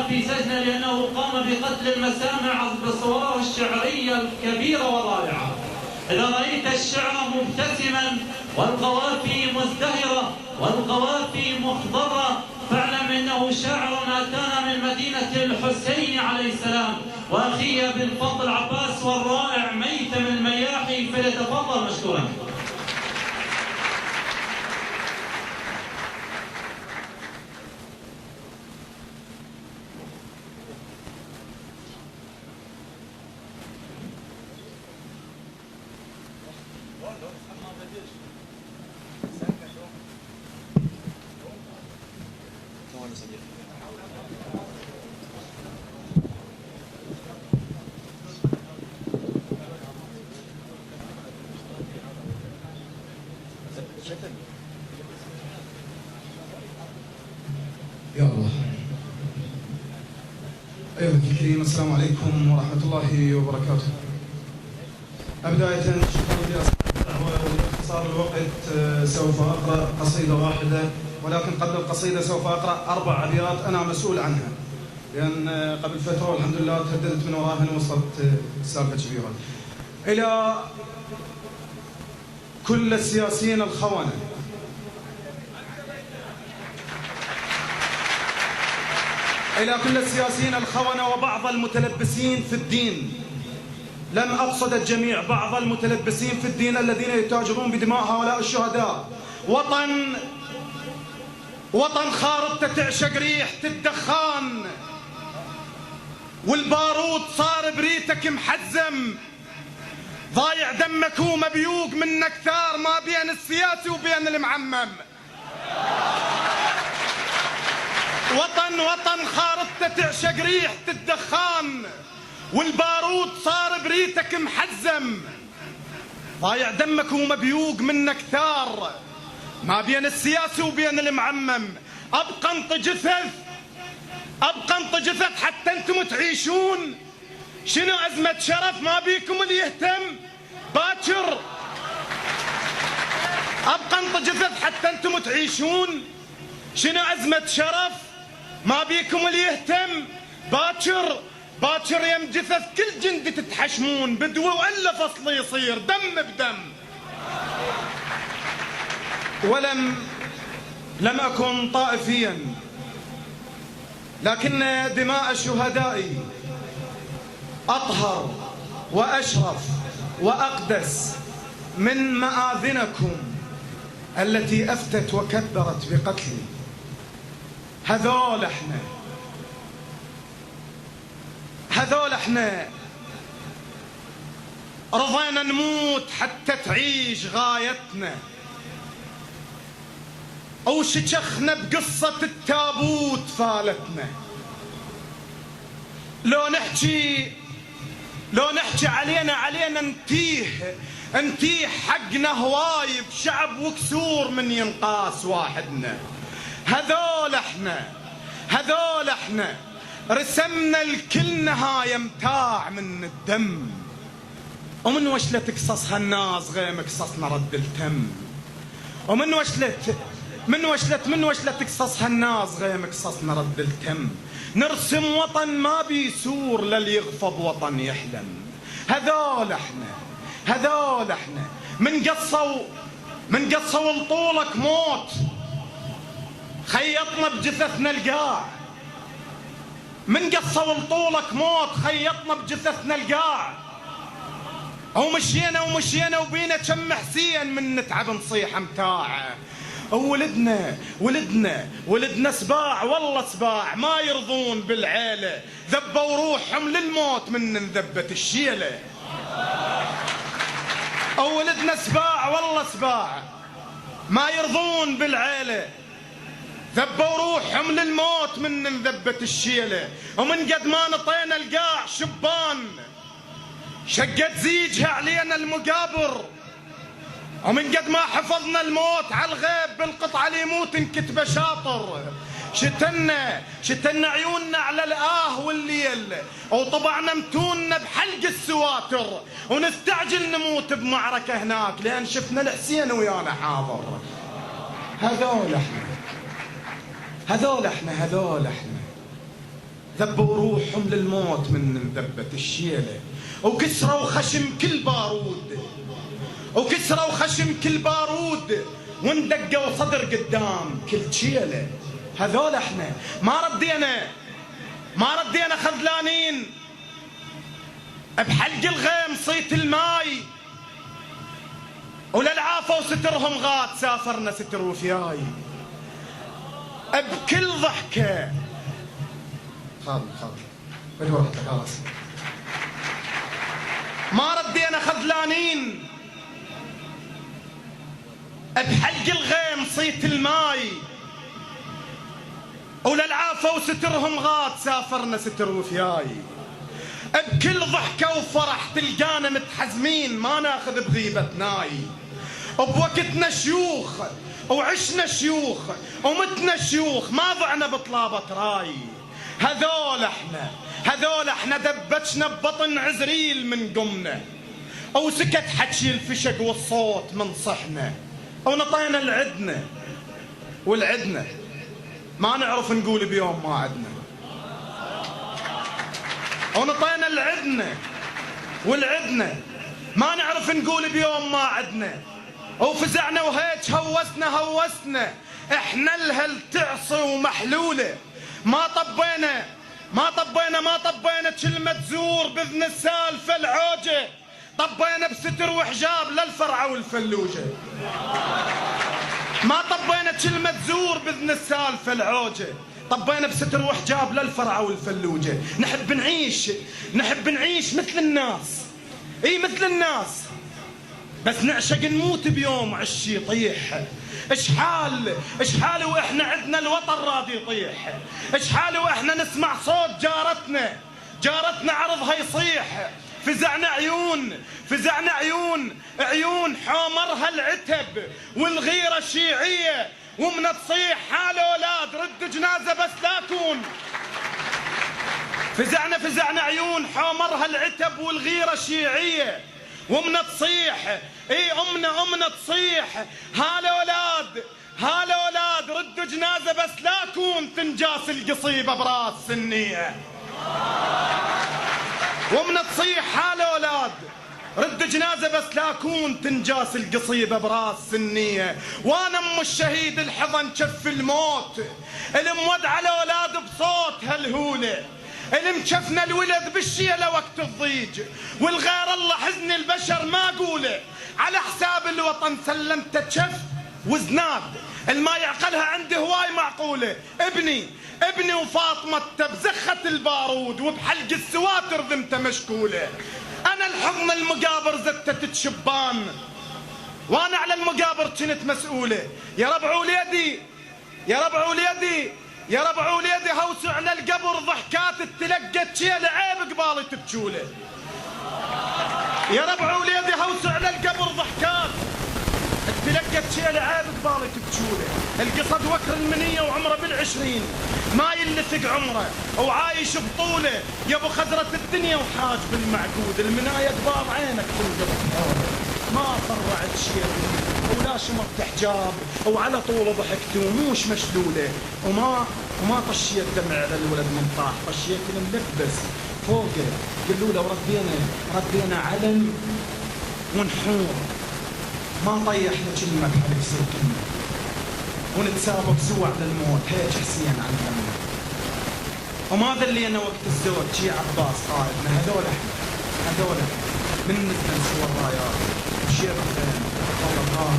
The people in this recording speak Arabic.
في سجنه لأنه قام بقتل المسامع بصوره الشعرية الكبيرة والرائعة. إذا رأيت الشعر مبتسما والقوافي مزدهرة والقوافي مخضرة فاعلم إنه شاعر أتانا من مدينة الحسين عليه السلام. وأخي بالفضل عباس والرائع ميثم المياحي فليتفضل مشكورا. يا الله. أيها الكريم، السلام عليكم ورحمة الله وبركاته. بداية شكرا لأصحاب الدعوة ولاختصار الوقت سوف أقرأ قصيدة واحدة، ولكن قبل القصيدة سوف أقرأ 4 أبيات أنا مسؤول عنها، لأن قبل فترة والحمد لله تهددت من وراها وصلت سالفة كبيرة. إلى كل السياسيين الخونة، إلى كل السياسيين الخونة وبعض المتلبسين في الدين، لم أقصد الجميع، بعض المتلبسين في الدين الذين يتاجرون بدماء هؤلاء الشهداء. وطن خارطته تعشق ريحة الدخان، والبارود صار بريتك محزم، ضايع دمك ومبيوق منك ثار ما بين السياسي وبين المعمم. وطن خارطته تعشق ريحة الدخان، والبارود صار بريتك محزم، ضايع دمك ومبيوق منك ثار ما بين السياسي وبين المعمم. أبقى انط جثث حتى انتم تعيشون. شنو أزمة شرف ما بيكم اللي يهتم باكر. أبقى انط جثث حتى انتم تعيشون. شنو أزمة شرف ما بيكم اللي يهتم باكر يم جثث كل جندي تتحشمون. بدوي وإلا فصل يصير دم بدم. لم أكن طائفيا، لكن دماء شهدائي أطهر وأشرف وأقدس من مآذنكم التي أفتت وكبرت بقتلي. هذول احنا رضينا نموت حتى تعيش غايتنا، أو شجخنا بقصة التابوت فالتنا. لو نحكي علينا نتيه حقنا هواي بشعب وكسور من ينقاس واحدنا. هذول احنا رسمنا الكل نهاية متاع من الدم، ومن وشلة قصص هالناس غير قصصنا رد التم. ومن وشلة قصص هالناس غير قصصنا رد التم. نرسم وطن ما بيسور للي يغفض وطن يحلم. هذول احنا من قصوا لطولك موت، خيطنا بجثثنا القاع. من قصوا لطولك موت خيطنا بجثثنا القاع. ومشينا وبينا كم حسين من نتعب نصيح متاعه. ولدنا سباع والله سباع ما يرضون بالعيلة، ذبوا روحهم للموت من انذبت الشيلة. ولدنا سباع والله سباع ما يرضون بالعيلة، ذبوا روحهم للموت من انذبت الشيلة. ومن قد ما نطينا القاع شبان شقت زيجها علينا المقابر، ومن قد ما حفظنا الموت على الغيب بالقطعة اللي يموت انكتبه شاطر. شتنا عيوننا على الآه والليل، وطبعنا متوننا بحلق السواتر، ونستعجل نموت بمعركة هناك لأن شفنا الحسين ويانا حاضر. هذول احنا ذبوا روحهم للموت من ذبة الشيلة، وكسروا خشم كل بارود، وكسروا خشم كل بارود، وندقوا صدر قدام كل شيلة. هذول احنا ما ردينا خذلانين بحلق الغيم صيت الماي، وللعافى وسترهم غاد سافرنا ستر وفياي. بكل ضحكة خاض خلاص ما ردينا خذلانين بحلق الغيم صيت الماي، وللعافى وسترهم غاد سافرنا ستر وفياي. بكل ضحكة وفرح تلقانا متحزمين ما ناخذ بغيبة ناي. بوقتنا شيوخ وعشنا شيوخ ومتنا شيوخ ما ضعنا بطلابة راي. هذول احنا دبتشنا ببطن عزريل من قمنا، وسكت حكي الفشق والصوت من صحنا، ونطينا العدنا والعدنا ما نعرف نقول بيوم ما عدنا، ونطينا العدنا والعدنا ما نعرف نقول بيوم ما عدنا. وفزعنا وهيك هوسنا احنا الهل تعصي ومحلوله. ما طبينا كلمة زور بإذن السالفة العوجة، طبينا بستر وحجاب للفرعة والفلوجة. ما طبينا كلمة زور بإذن السالفة العوجة، طبينا بستر وحجاب للفرعة والفلوجة. نحب نعيش مثل الناس، مثل الناس، بس نعشق نموت بيوم عشي يطيح. اشحال واحنا عندنا الوطن راضي يطيح، اشحال واحنا نسمع صوت جارتنا عرضها يصيح. فزعنا عيون حومرها العتب والغيرة الشيعية، ومن تصيح حال اولاد رد جنازة بس لا تكون. فزعنا عيون حومرها العتب والغيرة الشيعية، ومن تصيح امنا تصيح هالأولاد ردوا جنازة بس لا تكون تنجاس القصيبة براس النية. ومن تصيح هالأولاد ردوا جنازة بس لا تكون تنجاس القصيبة براس النية. وانا ام الشهيد الحضن شف الموت، المود على أولاد بصوت هالهولة، المشفنا الولد بالشيلة وقت الضيج، والغير الله حزن البشر ما قوله. على حساب الوطن سلمت تشف وزناد، الما يعقلها عندي هواي معقولة. ابني وفاطمة بزخة البارود، وبحلق السواتر ذمته مشكولة. انا الحضن المقابر زتت تشبان، وانا على المقابر كنت مسؤولة. يا ربع وليدي هوسوا على القبر ضحكات تلقت شيل عيب قبالي تبجوله. يا ربع وليدي هوسوا على القبر ضحكات تلقت شيل عيب قبالي تبجوله. القصد وكر المنية وعمره بالعشرين، ما يلفق عمره وعايش بطوله. يا ابو خزرة الدنيا وحاج بالمعقود، المناية قبال عينك تنقض ما فرعت شيء ولا شمرت حجاب، وعلى طول ضحكت وموش مشلولة، وما طشيت دمع على الولد من طاح، طشيت الملبس فوقه قلوله. وردينا علم ونحور، ما طيحنا كلمة بحلف سلطنا، ونتسابق سوا على الموت هيك حسين علمنا. وما ذلينا وقت الزوج شي عباس قائدنا. هذول من نزل سوا الرايات شير الخيم والله